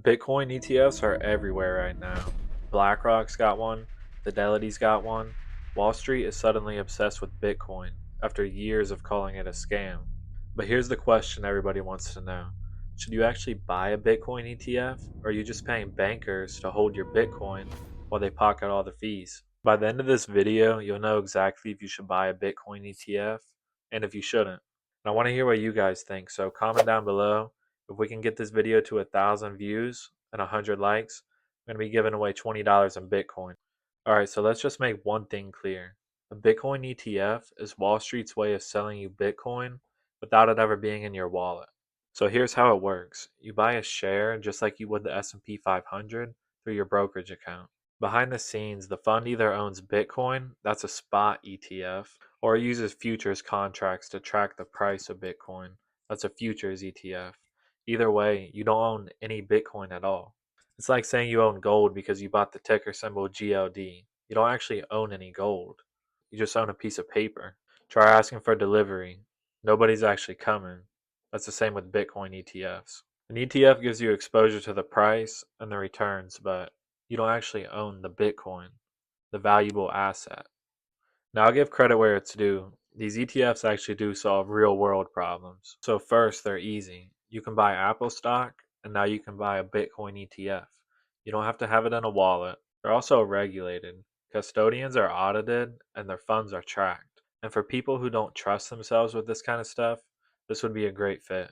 Bitcoin ETFs are everywhere right now. BlackRock's got one, Fidelity's got one. Wall Street is suddenly obsessed with Bitcoin after years of calling it a scam. But here's the question everybody wants to know. Should you actually buy a Bitcoin ETF, or are you just paying bankers to hold your Bitcoin while they pocket all the fees? By the end of this video, you'll know exactly if you should buy a Bitcoin ETF and if you shouldn't. And I want to hear what you guys think, so comment down below. If we can get this video to 1,000 views and 100 likes, I'm going to be giving away $20 in Bitcoin. Alright, so let's just make one thing clear. A Bitcoin ETF is Wall Street's way of selling you Bitcoin without it ever being in your wallet. So here's how it works. You buy a share just like you would the S&P 500 through your brokerage account. Behind the scenes, the fund either owns Bitcoin, that's a spot ETF, or uses futures contracts to track the price of Bitcoin, that's a futures ETF. Either way, you don't own any Bitcoin at all. It's like saying you own gold because you bought the ticker symbol GLD. You don't actually own any gold. You just own a piece of paper. Try asking for delivery. Nobody's actually coming. That's the same with Bitcoin ETFs. An ETF gives you exposure to the price and the returns, but you don't actually own the Bitcoin, the valuable asset. Now, I'll give credit where it's due. These ETFs actually do solve real world problems. So, first, they're easy. You can buy Apple stock, and now you can buy a Bitcoin ETF. You don't have to have it in a wallet. They're also regulated. Custodians are audited, and their funds are tracked. And for people who don't trust themselves with this kind of stuff, this would be a great fit.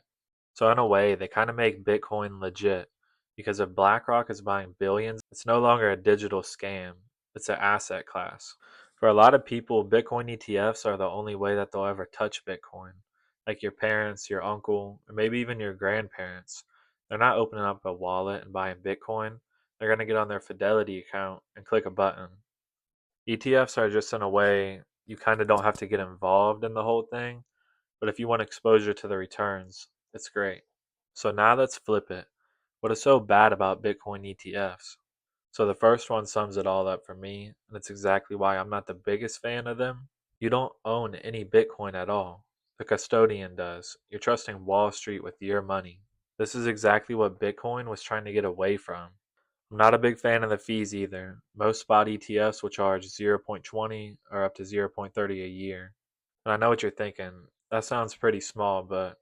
So, in a way, they kind of make Bitcoin legit. Because if BlackRock is buying billions, it's no longer a digital scam, it's an asset class. For a lot of people, Bitcoin ETFs are the only way that they'll ever touch Bitcoin. Like your parents, your uncle, or maybe even your grandparents. They're not opening up a wallet and buying Bitcoin. They're going to get on their Fidelity account and click a button. ETFs are just in a way you kind of don't have to get involved in the whole thing, but if you want exposure to the returns, it's great. So now let's flip it. What is so bad about Bitcoin ETFs? So the first one sums it all up for me, and it's exactly why I'm not the biggest fan of them. You don't own any Bitcoin at all. The custodian does. You're trusting Wall Street with your money. This is exactly what Bitcoin was trying to get away from. I'm not a big fan of the fees either. Most spot ETFs will charge 0.20 or up to 0.30 a year. And I know what you're thinking. That sounds pretty small, but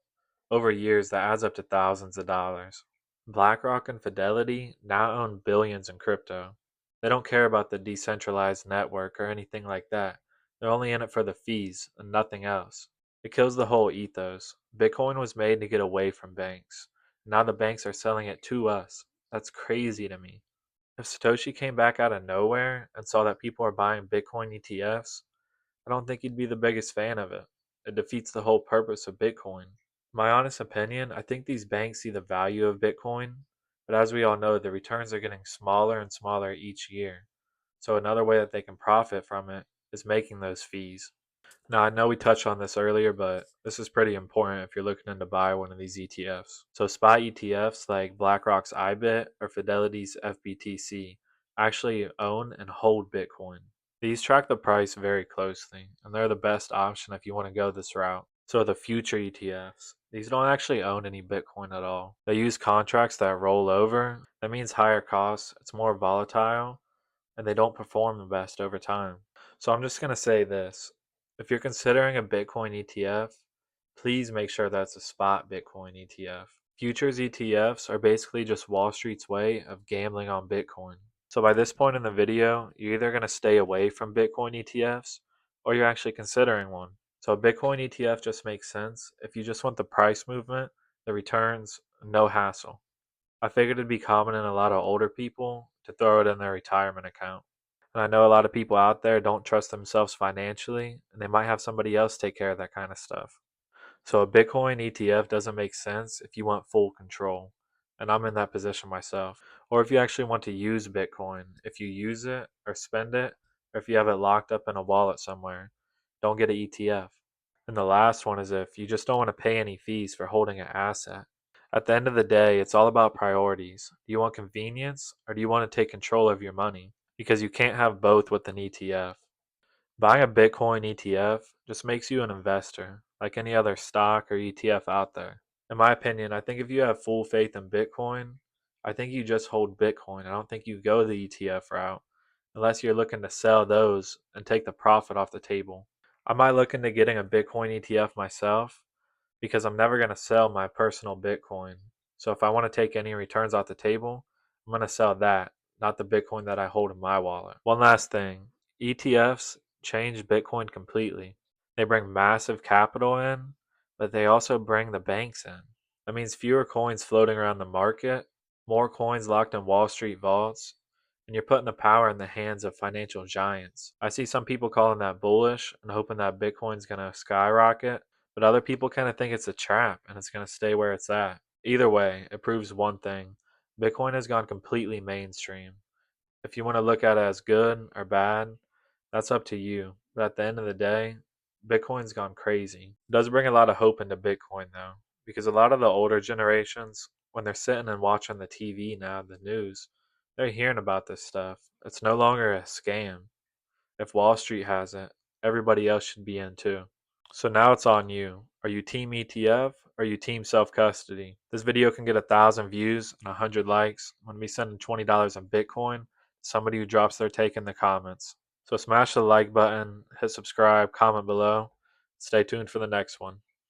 over years that adds up to thousands of dollars. BlackRock and Fidelity now own billions in crypto. They don't care about the decentralized network or anything like that. They're only in it for the fees and nothing else. It kills the whole ethos. Bitcoin was made to get away from banks. Now the banks are selling it to us. That's crazy to me. If Satoshi came back out of nowhere and saw that people are buying Bitcoin ETFs, I don't think he'd be the biggest fan of it. It defeats the whole purpose of Bitcoin. My honest opinion, I think these banks see the value of Bitcoin, but as we all know, the returns are getting smaller and smaller each year. So another way that they can profit from it is making those fees. Now, I know we touched on this earlier, but this is pretty important if you're looking to buy one of these ETFs. So spot ETFs like BlackRock's IBIT or Fidelity's FBTC actually own and hold Bitcoin. These track the price very closely, and they're the best option if you want to go this route. So the future ETFs, these don't actually own any Bitcoin at all. They use contracts that roll over. That means higher costs, it's more volatile, and they don't perform the best over time. So I'm just going to say this. If you're considering a Bitcoin ETF, please make sure that's a spot Bitcoin ETF. Futures ETFs are basically just Wall Street's way of gambling on Bitcoin. So by this point in the video, you're either going to stay away from Bitcoin ETFs or you're actually considering one. So a Bitcoin ETF just makes sense if you just want the price movement, the returns, no hassle. I figured it'd be common in a lot of older people to throw it in their retirement account. And I know a lot of people out there don't trust themselves financially, and they might have somebody else take care of that kind of stuff. So a Bitcoin ETF doesn't make sense if you want full control. And I'm in that position myself. Or if you actually want to use Bitcoin, if you use it or spend it, or if you have it locked up in a wallet somewhere, don't get an ETF. And the last one is if you just don't want to pay any fees for holding an asset. At the end of the day, it's all about priorities. Do you want convenience or do you want to take control of your money? Because you can't have both with an ETF. Buying a Bitcoin ETF just makes you an investor, like any other stock or ETF out there. In my opinion, I think if you have full faith in Bitcoin, I think you just hold Bitcoin. I don't think you go the ETF route unless you're looking to sell those and take the profit off the table. I might look into getting a Bitcoin ETF myself because I'm never going to sell my personal Bitcoin. So if I want to take any returns off the table, I'm going to sell that, not the Bitcoin that I hold in my wallet. One last thing, ETFs change Bitcoin completely. They bring massive capital in, but they also bring the banks in. That means fewer coins floating around the market, more coins locked in Wall Street vaults, and you're putting the power in the hands of financial giants. I see some people calling that bullish and hoping that Bitcoin's going to skyrocket, but other people kind of think it's a trap and it's going to stay where it's at. Either way, it proves one thing: Bitcoin has gone completely mainstream. If you want to look at it as good or bad, that's up to you. But at the end of the day, Bitcoin's gone crazy. It does bring a lot of hope into Bitcoin though, because a lot of the older generations, when they're sitting and watching the TV now, the news, they're hearing about this stuff. It's no longer a scam. If Wall Street has it, everybody else should be in too. So now it's on you. Are you team ETF or are you team self custody? This video can get 1,000 views and 100 likes when we send $20 in Bitcoin to somebody who drops their take in the comments. So smash the like button, hit subscribe, comment below. Stay tuned for the next one.